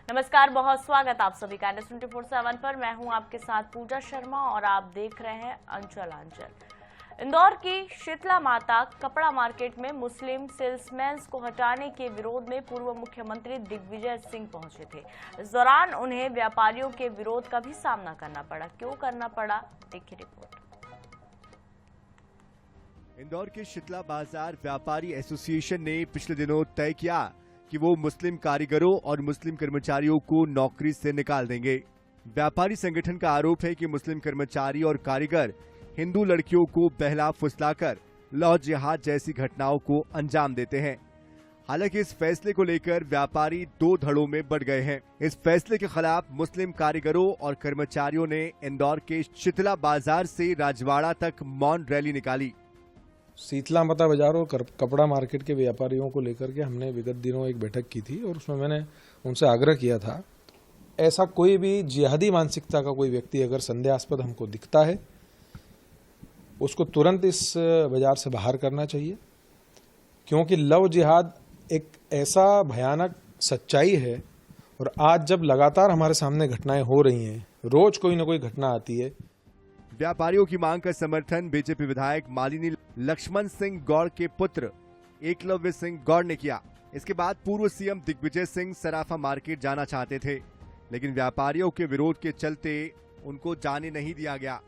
नमस्कार, बहुत स्वागत आप सभी का न्यूज़ 24/7 पर। मैं हूं आपके साथ पूजा शर्मा और आप देख रहे हैं अंचल आंचल। इंदौर की शीतला माता कपड़ा मार्केट में मुस्लिम सेल्समैन को हटाने के विरोध में पूर्व मुख्यमंत्री दिग्विजय सिंह पहुंचे थे। इस दौरान उन्हें व्यापारियों के विरोध का भी सामना करना पड़ा। क्यों करना पड़ा, देखिए रिपोर्ट। इंदौर के शीतला बाजार व्यापारी एसोसिएशन ने पिछले दिनों तय किया कि वो मुस्लिम कारीगरों और मुस्लिम कर्मचारियों को नौकरी से निकाल देंगे। व्यापारी संगठन का आरोप है कि मुस्लिम कर्मचारी और कारीगर हिंदू लड़कियों को बहला फुसलाकर लव जिहाद जैसी घटनाओं को अंजाम देते हैं। हालांकि इस फैसले को लेकर व्यापारी दो धड़ों में बढ़ गए हैं। इस फैसले के खिलाफ मुस्लिम कारीगरों और कर्मचारियों ने इंदौर के शीतला बाजार से राजवाड़ा तक मौन रैली निकाली। शीतला माता बाजार और कपड़ा मार्केट के व्यापारियों को लेकर के हमने विगत दिनों एक बैठक की थी और उसमें मैंने उनसे आग्रह किया था, ऐसा कोई भी जिहादी मानसिकता का कोई व्यक्ति अगर संदेहास्पद हमको दिखता है, उसको तुरंत इस बाजार से बाहर करना चाहिए। क्योंकि लव जिहाद एक ऐसा भयानक सच्चाई है और आज जब लगातार हमारे सामने घटनाएं हो रही हैं, रोज कोई ना कोई घटना आती है। व्यापारियों की मांग का समर्थन बीजेपी विधायक मालिनी लक्ष्मण सिंह गौड़ के पुत्र एकलव्य सिंह गौड़ ने किया। इसके बाद पूर्व सीएम दिग्विजय सिंह सराफा मार्केट जाना चाहते थे, लेकिन व्यापारियों के विरोध के चलते उनको जाने नहीं दिया गया।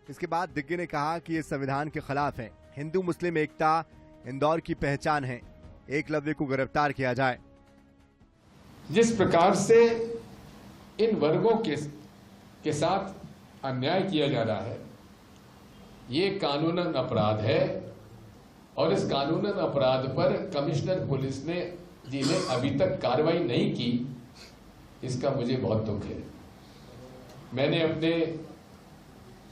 इसके बाद दिग्गी ने कहा कि ये संविधान के खिलाफ है। हिंदू मुस्लिम एकता इंदौर की पहचान है। एकलव्य को गिरफ्तार किया जाए। जिस प्रकार से इन वर्गों के साथ अन्याय किया जा रहा है, ये कानूनन अपराध है और इस कानूनन अपराध पर कमिश्नर पुलिस ने अभी तक कार्रवाई नहीं की, इसका मुझे बहुत दुख है। मैंने अपने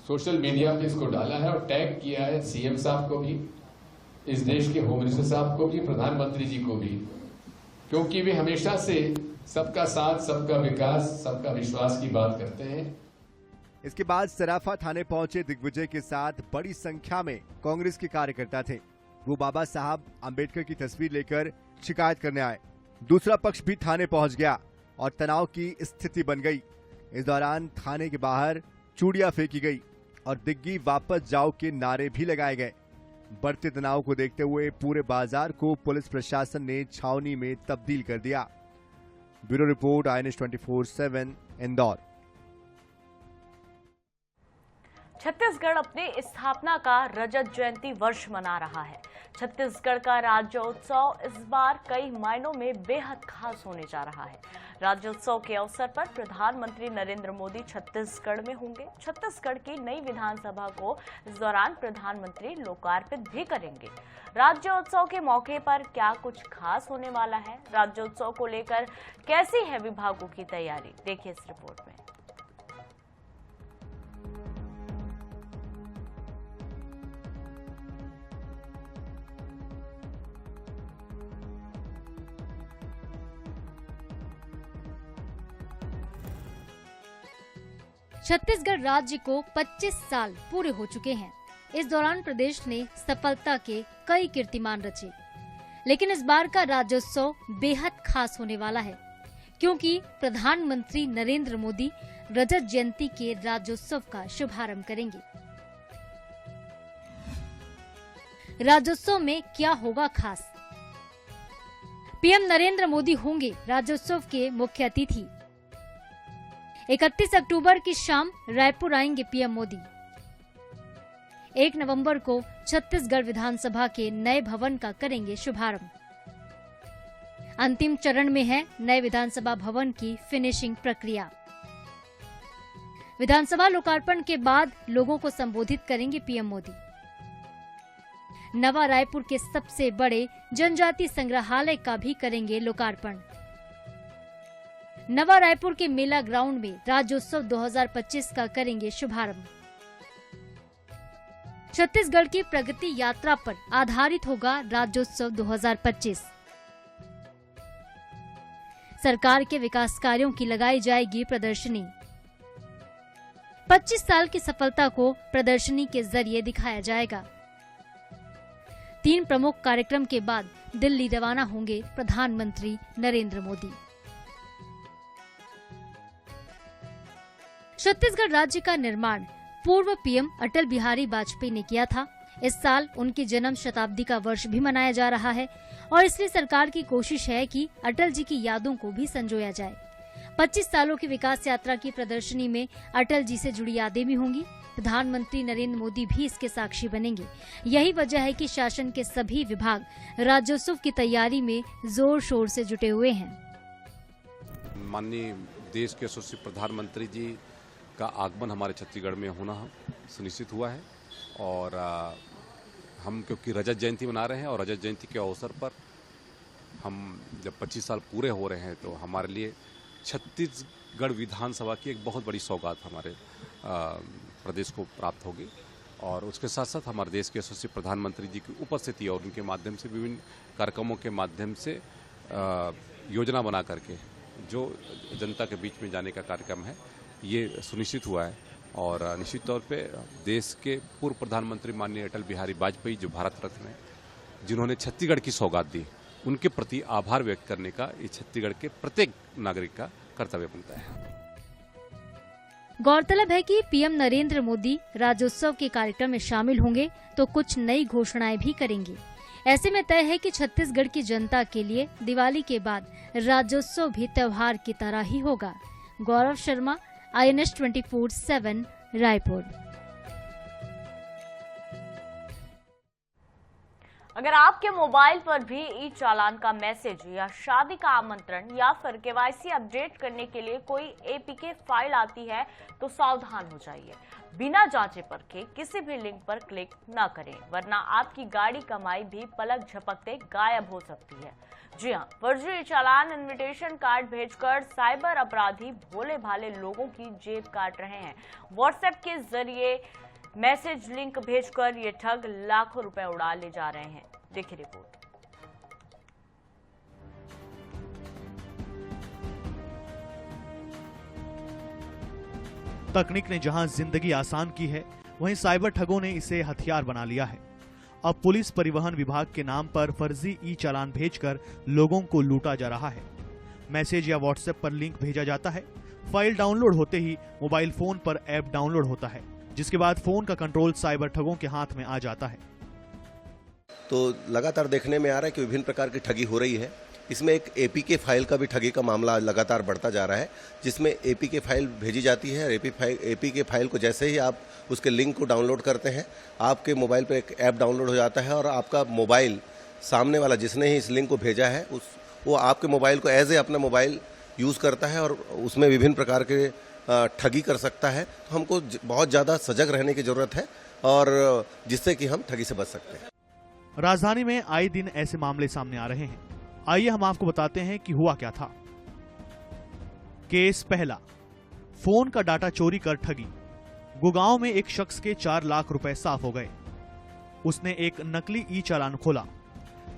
सोशल मीडिया पे इसको डाला है और टैग किया है सीएम साहब को भी, इस देश के होम मिनिस्टर साहब को भी, प्रधानमंत्री जी को भी, क्योंकि वे हमेशा से सबका साथ, सबका विकास, सबका विश्वास की बात करते हैं। इसके बाद सराफा थाने पहुंचे दिग्विजय के साथ बड़ी संख्या में कांग्रेस के कार्यकर्ता थे। वो बाबा साहब अंबेडकर की तस्वीर लेकर शिकायत करने आए। दूसरा पक्ष भी थाने पहुंच गया और तनाव की स्थिति बन गई। इस दौरान थाने के बाहर चूड़ियां फेंकी गई और दिग्गी वापस जाओ के नारे भी लगाए गए। बढ़ते तनाव को देखते हुए पूरे बाजार को पुलिस प्रशासन ने छावनी में तब्दील कर दिया। Bureau report, INS 24/7 Indore. Chhattisgarh अपनी स्थापना का रजत जयंती वर्ष मना रहा है। छत्तीसगढ़ का राज्योत्सव इस बार कई मायनों में बेहद खास होने जा रहा है। राज्योत्सव के अवसर पर प्रधानमंत्री नरेंद्र मोदी छत्तीसगढ़ में होंगे। छत्तीसगढ़ की नई विधानसभा को इस दौरान प्रधानमंत्री लोकार्पित भी करेंगे। राज्योत्सव के मौके पर क्या कुछ खास होने वाला है, राज्योत्सव को लेकर कैसी है विभागों की तैयारी, देखिए इस रिपोर्ट में। छत्तीसगढ़ राज्य को 25 साल पूरे हो चुके हैं। इस दौरान प्रदेश ने सफलता के कई कीर्तिमान रचे, लेकिन इस बार का राज्योत्सव बेहद खास होने वाला है, क्योंकि प्रधानमंत्री नरेंद्र मोदी रजत जयंती के राज्योत्सव का शुभारंभ करेंगे। राज्योत्सव में क्या होगा खास? पीएम नरेंद्र मोदी होंगे राज्योत्सव के मुख्य अतिथि। 31 अक्टूबर की शाम रायपुर आएंगे पीएम मोदी। 1 नवंबर को छत्तीसगढ़ विधानसभा के नए भवन का करेंगे शुभारंभ। अंतिम चरण में है नए विधानसभा भवन की फिनिशिंग प्रक्रिया। विधानसभा लोकार्पण के बाद लोगों को संबोधित करेंगे पीएम मोदी। नवा रायपुर के सबसे बड़े जनजाति संग्रहालय का भी करेंगे लोकार्पण। नवा रायपुर के मेला ग्राउंड में राज्योत्सव 2025 का करेंगे शुभारंभ। छत्तीसगढ़ की प्रगति यात्रा पर आधारित होगा राज्योत्सव 2025। सरकार के विकास कार्यों की लगाई जाएगी प्रदर्शनी। 25 साल की सफलता को प्रदर्शनी के जरिए दिखाया जाएगा। 3 प्रमुख कार्यक्रम के बाद दिल्ली रवाना होंगे प्रधानमंत्री नरेंद्र मोदी। छत्तीसगढ़ राज्य का निर्माण पूर्व पीएम अटल बिहारी वाजपेयी ने किया था। इस साल उनकी जन्म शताब्दी का वर्ष भी मनाया जा रहा है और इसलिए सरकार की कोशिश है कि अटल जी की यादों को भी संजोया जाए। 25 सालों की विकास यात्रा की प्रदर्शनी में अटल जी से जुड़ी यादें भी होंगी। प्रधानमंत्री नरेंद्र मोदी भी इसके साक्षी बनेंगे। यही वजह है कि शासन के सभी विभाग राज्योत्सव की तैयारी में जोर शोर से जुटे हुए हैं। माननीय देश के यशस्वी प्रधानमंत्री जी का आगमन हमारे छत्तीसगढ़ में होना सुनिश्चित हुआ है और हम क्योंकि रजत जयंती मना रहे हैं और रजत जयंती के अवसर पर हम जब 25 साल पूरे हो रहे हैं तो हमारे लिए छत्तीसगढ़ विधानसभा की एक बहुत बड़ी सौगात हमारे प्रदेश को प्राप्त होगी और उसके साथ साथ हमारे देश के यशस्वी प्रधानमंत्री जी की उपस्थिति और उनके माध्यम से विभिन्न कार्यक्रमों के माध्यम से योजना बना करके जो जनता के बीच में जाने का कार्यक्रम है ये सुनिश्चित हुआ है और निश्चित तौर पे देश के पूर्व प्रधानमंत्री माननीय अटल बिहारी वाजपेयी जो भारत रत्न हैं जिन्होंने छत्तीसगढ़ की सौगात दी, उनके प्रति आभार व्यक्त करने का ये छत्तीसगढ़ के प्रत्येक नागरिक का कर्तव्य बनता है। गौरतलब है कि पीएम नरेंद्र मोदी राज्योत्सव के कार्यक्रम में शामिल होंगे तो कुछ नई घोषणाएं भी करेंगे। ऐसे में तय है कि छत्तीसगढ़ की जनता के लिए दिवाली के बाद राज्योत्सव भी त्योहार की तरह ही होगा। गौरव शर्मा, INS 24/7 रायपुर। अगर आपके मोबाइल पर भी ई चालान का मैसेज या शादी का आमंत्रण या फिर केवाईसी अपडेट करने के लिए कोई APK फाइल आती है तो सावधान हो जाइए। बिना जांचे परखे किसी भी लिंक पर क्लिक न करें, वरना आपकी गाड़ी कमाई भी पलक झपकते गायब हो सकती है। जी हां, फर्जी चालान इनविटेशन कार्ड भेजकर साइबर अपराधी भोले भाले लोगों की जेब काट रहे हैं। व्हाट्सएप के जरिए मैसेज लिंक भेजकर ये ठग लाखों रुपए उड़ा ले जा रहे हैं। देखिए रिपोर्ट। तकनीक ने जहां जिंदगी आसान की है, वहीं साइबर ठगों ने इसे हथियार बना लिया है। अब पुलिस परिवहन विभाग के नाम पर फर्जी ई चालान भेजकर लोगों को लूटा जा रहा है। मैसेज या व्हाट्सएप पर लिंक भेजा जाता है, फाइल डाउनलोड होते ही मोबाइल फोन पर ऐप डाउनलोड होता है, जिसके बाद फोन का कंट्रोल साइबर ठगों के हाथ में आ जाता है। तो लगातार देखने में आ रहा है कि विभिन्न प्रकार की ठगी हो रही है। इसमें एक APK फाइल का भी ठगी का मामला लगातार बढ़ता जा रहा है, जिसमें APK फाइल भेजी जाती है। APK फाइल को जैसे ही आप उसके लिंक को डाउनलोड करते हैं, आपके मोबाइल पर एक ऐप डाउनलोड हो जाता है और आपका मोबाइल सामने वाला जिसने ही इस लिंक को भेजा है वो आपके मोबाइल को एज ए अपना मोबाइल यूज़ करता है और उसमें विभिन्न प्रकार के ठगी कर सकता है। तो हमको बहुत ज़्यादा सजग रहने की ज़रूरत है और जिससे कि हम ठगी से बच सकते हैं। राजधानी में आए दिन ऐसे मामले सामने आ रहे हैं। आइए हम आपको बताते हैं कि हुआ क्या था। केस पहला, फोन का डाटा चोरी कर ठगी। गुड़गांव में एक शख्स के 4 लाख रुपए साफ हो गए। उसने एक नकली ई चालान खोला,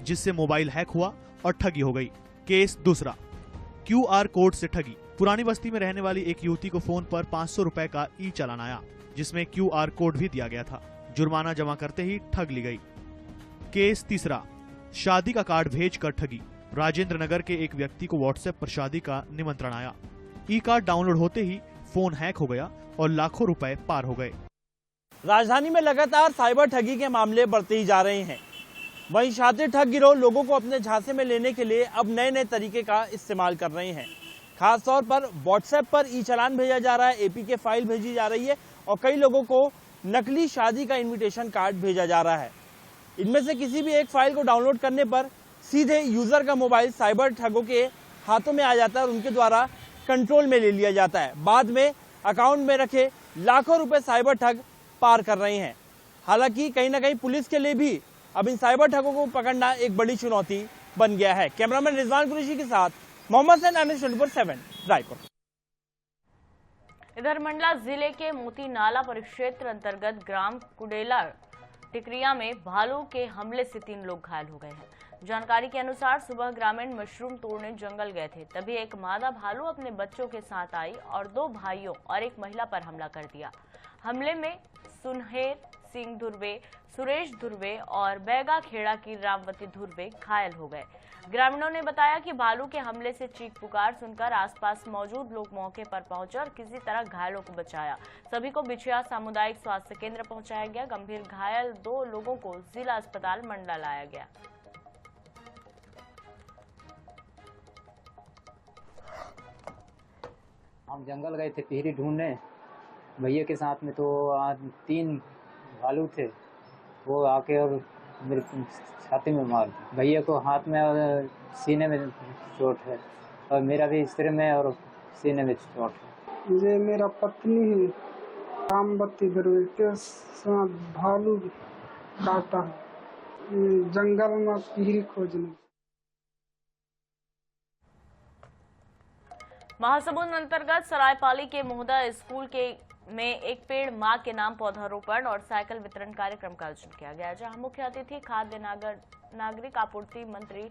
जिससे मोबाइल हैक हुआ और ठगी हो गई। केस दूसरा, QR कोड से ठगी। पुरानी बस्ती में रहने वाली एक युवती को फोन पर 500 रुपए का ई चालान आया, जिसमें QR कोड भी दिया गया था। जुर्माना जमा करते ही ठग ली गई। केस तीसरा, शादी का कार्ड भेजकर ठगी। राजेंद्र नगर के एक व्यक्ति को व्हाट्सएप पर शादी का निमंत्रण आया। ई कार्ड डाउनलोड होते ही फोन हैक हो गया और लाखों रुपए पार हो गए। राजधानी में लगातार साइबर ठगी के मामले बढ़ते ही जा रहे हैं। वहीं शातिर ठग गिरोह लोगों को अपने झांसे में लेने के लिए अब नए नए तरीके का इस्तेमाल कर रहे हैं। खासतौर पर व्हाट्सएप पर ई चालान भेजा जा रहा है, APK फाइल भेजी जा रही है और कई लोगों को नकली शादी का इन्विटेशन कार्ड भेजा जा रहा है। इनमें से किसी भी एक फाइल को डाउनलोड करने पर सीधे यूजर का मोबाइल साइबर ठगों के हाथों में आ जाता है और उनके द्वारा कंट्रोल में ले लिया जाता है। बाद में अकाउंट में रखे लाखों रुपए साइबर ठग पार कर रहे हैं। हालांकि कहीं ना कहीं पुलिस के लिए भी अब इन साइबर ठगों को पकड़ना एक बड़ी चुनौती बन गया है। कैमरामैन रिजवान कुरैशी के साथ मोहम्मद सैन, INS 24/7 रायपुर। इधर मंडला जिले के मोती नाला परिक्षेत्र अंतर्गत ग्राम कुडेला टिकरिया में भालू के हमले से 3 लोग घायल हो गए हैं। जानकारी के अनुसार सुबह ग्रामीण मशरूम तोड़ने जंगल गए थे, तभी एक मादा भालू अपने बच्चों के साथ आई और 2 भाइयों और एक महिला पर हमला कर दिया। हमले में सुनहेर सिंह धुर्वे, सुरेश धुर्वे और बैगा खेड़ा की रामवती धुर्वे घायल हो गए। ग्रामीणों ने बताया कि भालू के हमले से चीख पुकार सुनकर आसपास मौजूद लोग मौके पर पहुंचे और किसी तरह घायलों को बचाया। सभी को बिछिया सामुदायिक स्वास्थ्य केंद्र पहुंचाया गया। गंभीर घायल 2 लोगों को जिला अस्पताल मंडला लाया गया। हम जंगल गए थे टिहरी ढूंढने भैया के साथ में, तो 3 भालू थे। वो आके और मेरे छाती में मार दिया। भैया को हाथ में और सीने में चोट है और मेरा भी सिर में और सीने में चोट है। ये मेरा पत्नी है रामवती धुर्वे के साथ भालू काटा है जंगल में टिहरी खोजने। महासमुंद अंतर्गत सरायपाली के मोहदा स्कूल में एक पेड़ मां के नाम पौधारोपण और साइकिल वितरण कार्यक्रम का आयोजन किया गया, जहां मुख्य अतिथि खाद्य नागरिक आपूर्ति मंत्री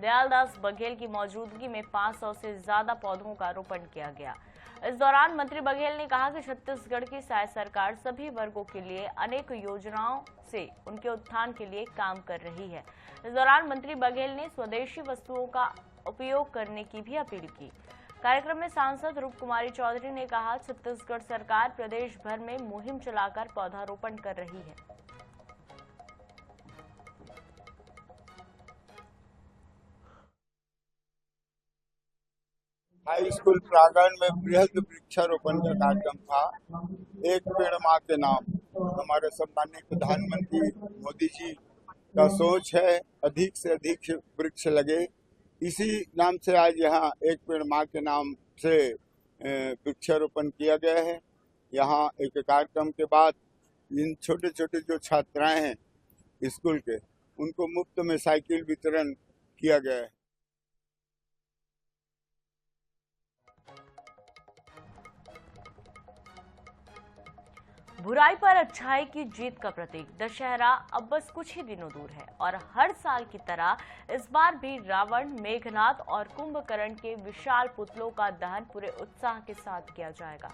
दयालदास बघेल की मौजूदगी में 500 से ज्यादा पौधों का रोपण किया गया। इस दौरान मंत्री बघेल ने कहा कि छत्तीसगढ़ की सरकार सभी वर्गों के लिए अनेक योजनाओं से उनके उत्थान के लिए काम कर रही है। इस दौरान मंत्री बघेल ने स्वदेशी वस्तुओं का उपयोग करने की भी अपील की। कार्यक्रम में सांसद रूप कुमारी चौधरी ने कहा, छत्तीसगढ़ सरकार प्रदेश भर में मुहिम चलाकर पौधारोपण कर रही है। हाई स्कूल प्रांगण में बृहद वृक्षारोपण का कार्यक्रम था। एक पेड़ मां के नाम। हमारे सम्माननीय प्रधानमंत्री मोदी जी का सोच है अधिक से अधिक वृक्ष लगे। इसी नाम से आज यहाँ एक पेड़ मां के नाम से वृक्षारोपण किया गया है। यहाँ एक कार्यक्रम के बाद इन छोटे छोटे जो छात्राएं हैं स्कूल के, उनको मुफ्त में साइकिल वितरण किया गया है। बुराई पर अच्छाई की जीत का प्रतीक दशहरा अब बस कुछ ही दिनों दूर है और हर साल की तरह इस बार भी रावण, मेघनाद और कुंभकर्ण के विशाल पुतलों का दहन पूरे उत्साह के साथ किया जाएगा।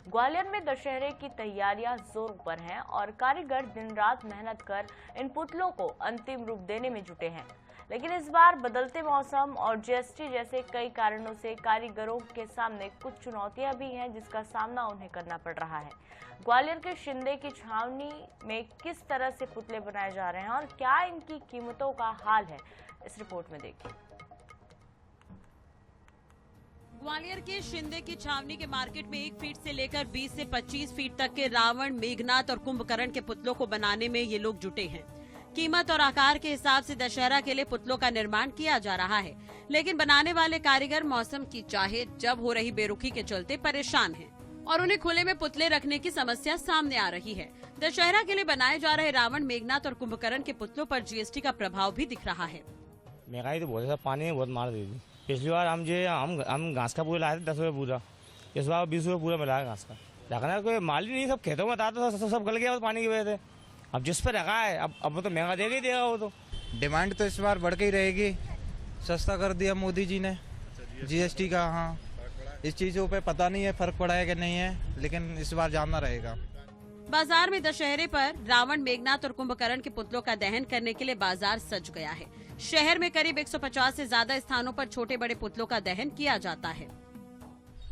ग्वालियर में दशहरे की तैयारियां जोरों पर हैं और कारीगर दिन रात मेहनत कर इन पुतलों को अंतिम रूप देने में जुटे हैं। लेकिन इस बार बदलते मौसम और जीएसटी जैसे कई कारणों से कारीगरों के सामने कुछ चुनौतियां भी हैं, जिसका सामना उन्हें करना पड़ रहा है। ग्वालियर के शिंदे की छावनी में किस तरह से पुतले बनाए जा रहे हैं और क्या इनकी कीमतों का हाल है, इस रिपोर्ट में देखिए। ग्वालियर के शिंदे की छावनी के मार्केट में 1 फीट से लेकर 20 से 25 फीट तक के रावण, मेघनाद और कुंभकर्ण के पुतलों को बनाने में ये लोग जुटे हैं। कीमत और आकार के हिसाब से दशहरा के लिए पुतलों का निर्माण किया जा रहा है, लेकिन बनाने वाले कारीगर मौसम की चाहे जब हो रही बेरुखी के चलते परेशान हैं और उन्हें खुले में पुतले रखने की समस्या सामने आ रही है। दशहरा के लिए बनाए जा रहे रावण, मेघनाद और कुंभकर्ण के पुतलों पर जीएसटी का प्रभाव भी दिख रहा है। महंगाई तो बहुत है, पानी में बहुत मार दी थी। पिछली बार हम घास का पूरा लाए थे 10 रुपये पूरा, इस बार 20 रुपये पूरा मिला है घास का। रखना कोई माल ही नहीं, सब खेतों में था तो सब गल गया पानी की वजह से। अब जिस पे रखा है अब तो महंगा देगा ही देगा। वो तो डिमांड तो इस बार बढ़ के ही रहेगी। सस्ता कर दिया मोदी जी ने जीएसटी का। हाँ, इस चीजों पे पता नहीं है फर्क पड़ा है कि नहीं है, लेकिन इस बार जानना रहेगा। बाजार में दशहरे पर रावण, मेघनाद और कुंभकर्ण के पुतलों का दहन करने के लिए बाजार सज गया है। शहर में करीब 150 से ज्यादा स्थानों पर छोटे बड़े पुतलों का दहन किया जाता है।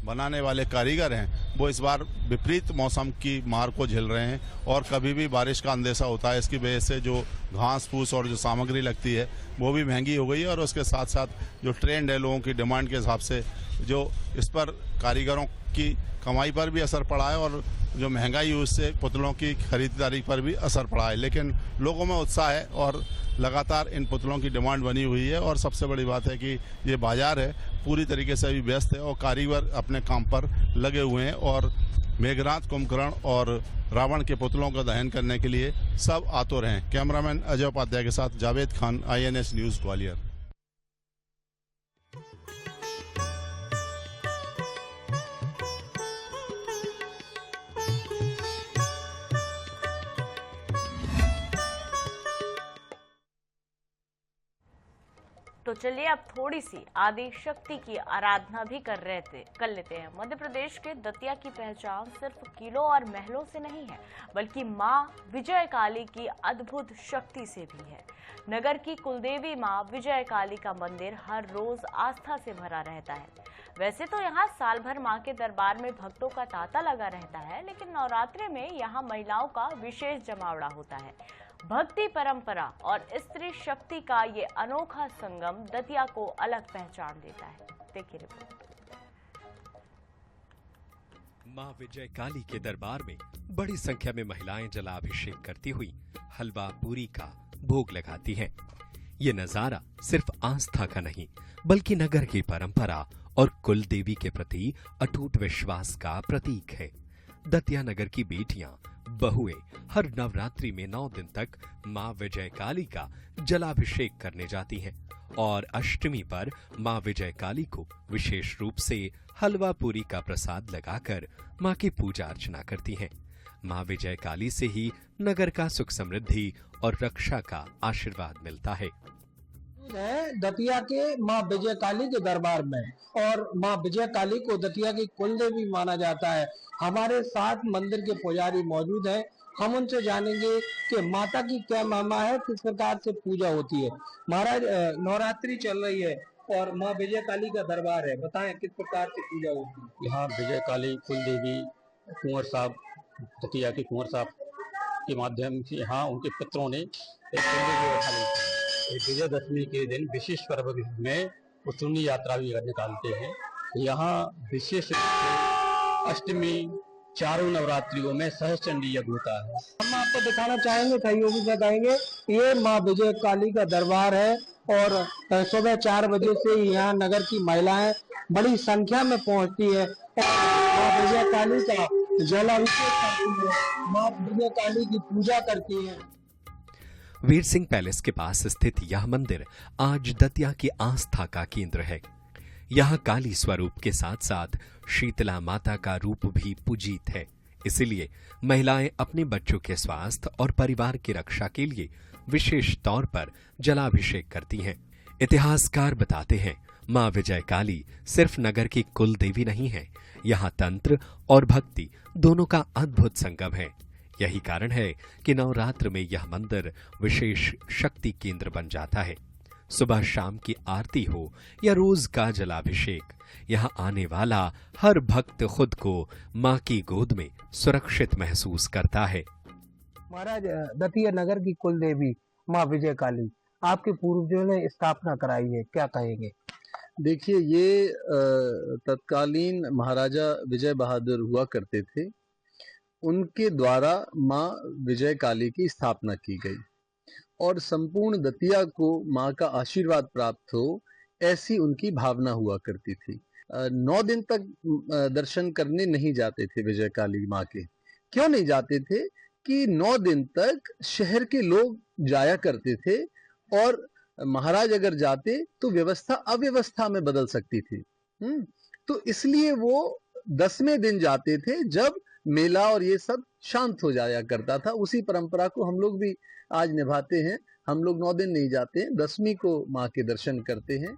बनाने वाले कारीगर हैं वो इस बार विपरीत मौसम की मार को झेल रहे हैं और कभी भी बारिश का अंदेशा होता है। इसकी वजह से जो घास फूस और जो सामग्री लगती है वो भी महंगी हो गई है और उसके साथ साथ जो ट्रेंड है लोगों की डिमांड के हिसाब से जो इस पर कारीगरों की कमाई पर भी असर पड़ा है और जो महंगाई उससे पुतलों की खरीदारी पर भी असर पड़ा है। लेकिन लोगों में उत्साह है और लगातार इन पुतलों की डिमांड बनी हुई है और सबसे बड़ी बात है कि ये बाजार है पूरी तरीके से अभी व्यस्त है और कारीगर अपने काम पर लगे हुए हैं और मेघनाद, कुंभकर्ण और रावण के पुतलों का दहन करने के लिए सब आतुर हैं। कैमरामैन अजय उपाध्याय के साथ जावेद खान, INS न्यूज ग्वालियर। तो चलिए अब थोड़ी सी आदि शक्ति की आराधना भी कर लेते हैं। मध्य प्रदेश के दतिया की पहचान सिर्फ किलों और महलों से नहीं है, बल्कि मां विजय काली की अद्भुत शक्ति से भी है। नगर की कुलदेवी मां विजय काली का मंदिर हर रोज आस्था से भरा रहता है। वैसे तो यहाँ साल भर मां के दरबार में भक्तों का तांता लगा रहता है, लेकिन नवरात्रि में यहाँ महिलाओं का विशेष जमावड़ा होता है। भक्ति परंपरा और स्त्री शक्ति का ये अनोखा संगम दतिया को अलग पहचान देता है। देखिए रिपोर्ट। मां विजय काली के दरबार में बड़ी संख्या में महिलाएं जलाभिषेक करती हुई हलवा पूरी का भोग लगाती हैं। ये नजारा सिर्फ आस्था का नहीं, बल्कि नगर की परंपरा और कुल देवी के प्रति अटूट विश्वास का प्रतीक है। दतिया नगर की बेटियां, बहुएं हर नवरात्रि में 9 दिन तक मां विजय काली का जलाभिषेक करने जाती हैं और अष्टमी पर मां विजय काली को विशेष रूप से हलवा पूरी का प्रसाद लगाकर मां की पूजा अर्चना करती हैं। मां विजय काली से ही नगर का सुख समृद्धि और रक्षा का आशीर्वाद मिलता है। दतिया के मां विजय काली के दरबार में, और मां विजय काली को दतिया की कुलदेवी माना जाता है। हमारे साथ मंदिर के पुजारी मौजूद हैं, हम उनसे जानेंगे कि माता की क्या महिमा है, किस प्रकार से पूजा होती है। महाराज, नवरात्रि चल रही है और मां विजय काली का दरबार है, बताएं किस प्रकार से पूजा होती है। यहाँ विजय काली कुलदेवी कुंवर साहब, दतिया के कुंवर साहब के माध्यम से यहाँ उनके पितरों ने विजयदशमी के दिन विशेष पर्व में उत्सुनी यात्रा भी निकालते हैं। यहाँ विशेष अष्टमी चारों नवरात्रियों में सहस्त्रचंडी यज्ञ होता है। हम आपको दिखाना चाहेंगे, सहयोगी बताएंगे, ये मां विजय काली का दरबार है और सुबह 4 बजे से यहाँ नगर की महिलाएं बड़ी संख्या में पहुंचती है। मां विजय काली का जलाभिषेक करती है, मां विजय काली की पूजा करती है। वीर सिंह पैलेस के पास स्थित यह मंदिर आज दतिया की आस्था का केंद्र है। यहाँ काली स्वरूप के साथ साथ शीतला माता का रूप भी पूजित है। इसलिए महिलाएं अपने बच्चों के स्वास्थ्य और परिवार की रक्षा के लिए विशेष तौर पर जलाभिषेक करती हैं। इतिहासकार बताते हैं, मां विजय काली सिर्फ नगर की कुल देवी नहीं है, यहाँ तंत्र और भक्ति दोनों का अद्भुत संगम है। यही कारण है कि नवरात्र में यह मंदिर विशेष शक्ति केंद्र बन जाता है। सुबह शाम की आरती हो या रोज का जलाभिषेक, यहाँ आने वाला हर भक्त खुद को मां की गोद में सुरक्षित महसूस करता है। महाराज, दतिया नगर की कुल देवी मां विजय काली आपके पूर्वजों ने स्थापना कराई है, क्या कहेंगे? देखिए, ये तत्कालीन महाराजा विजय बहादुर हुआ करते थे, उनके द्वारा मां विजय काली की स्थापना की गई और संपूर्ण दतिया को मां का आशीर्वाद प्राप्त हो, ऐसी उनकी भावना हुआ करती थी। 9 दिन तक दर्शन करने नहीं जाते थे विजय काली मां के। क्यों नहीं जाते थे? कि 9 दिन तक शहर के लोग जाया करते थे और महाराज अगर जाते तो व्यवस्था अव्यवस्था में बदल सकती थी। तो इसलिए वो 10वें दिन जाते थे, जब मेला और ये सब शांत हो जाया करता था। उसी परंपरा को हम लोग भी आज निभाते हैं। हम लोग 9 दिन नहीं जाते, 10वीं को मां के दर्शन करते हैं।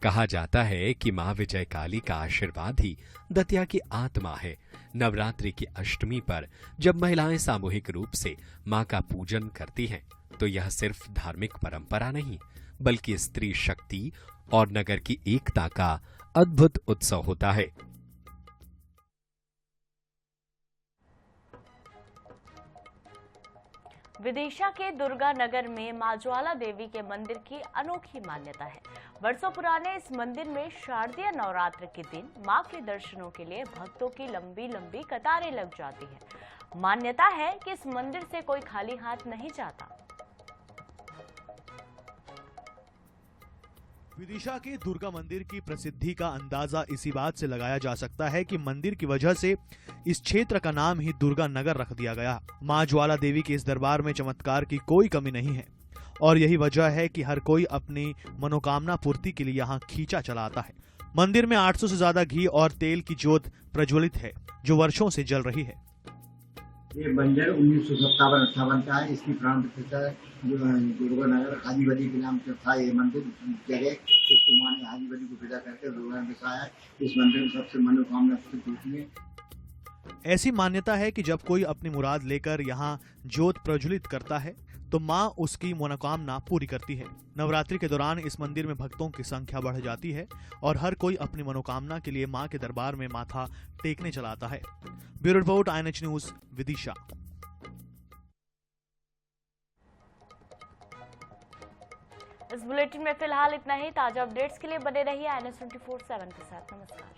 कहा जाता है कि मां विजय काली का आशीर्वाद ही दतिया की आत्मा है। नवरात्रि की अष्टमी पर जब महिलाएं सामूहिक रूप से मां का पूजन करती हैं, तो यह सिर्फ धार्मिक परंपरा नहीं, बल्कि स्त्री शक्ति और नगर की एकता का अद्भुत उत्सव होता है। विदिशा के दुर्गा नगर में मां ज्वाला देवी के मंदिर की अनोखी मान्यता है। वर्षों पुराने इस मंदिर में शारदीय नवरात्र के दिन मां के दर्शनों के लिए भक्तों की लंबी लंबी कतारें लग जाती है। मान्यता है कि इस मंदिर से कोई खाली हाथ नहीं जाता। विदिशा के दुर्गा मंदिर की प्रसिद्धि का अंदाजा इसी बात से लगाया जा सकता है कि मंदिर की वजह से इस क्षेत्र का नाम ही दुर्गा नगर रख दिया गया। मां ज्वाला देवी के इस दरबार में चमत्कार की कोई कमी नहीं है और यही वजह है कि हर कोई अपनी मनोकामना पूर्ति के लिए यहाँ खींचा चला आता है। मंदिर में 800 से ज्यादा घी और तेल की ज्योत प्रज्वलित है, जो वर्षों से जल रही है। ये बंजर 1957-58 का है। इसकी प्राण प्रतिष्ठा दुर्गानगर हाजी वली के नाम से था। ये मंदिर जगह इसकी मां ने हाजी वली को विदा करके दुर्गा में बसाया। इस मंदिर में सबसे मनोकामना सिद्ध होती है। ऐसी मान्यता है कि जब कोई अपनी मुराद लेकर यहाँ ज्योत प्रज्वलित करता है तो माँ उसकी मनोकामना पूरी करती है। नवरात्रि के दौरान इस मंदिर में भक्तों की संख्या बढ़ जाती है और हर कोई अपनी मनोकामना के लिए माँ के दरबार में माथा टेकने चला आता है। Bureau report, INH news, Vidisha. इस बुलेटिन में फिलहाल इतना ही। ताजा अपडेट्स के लिए बने रहिए INH 24/7 के साथ। नमस्कार।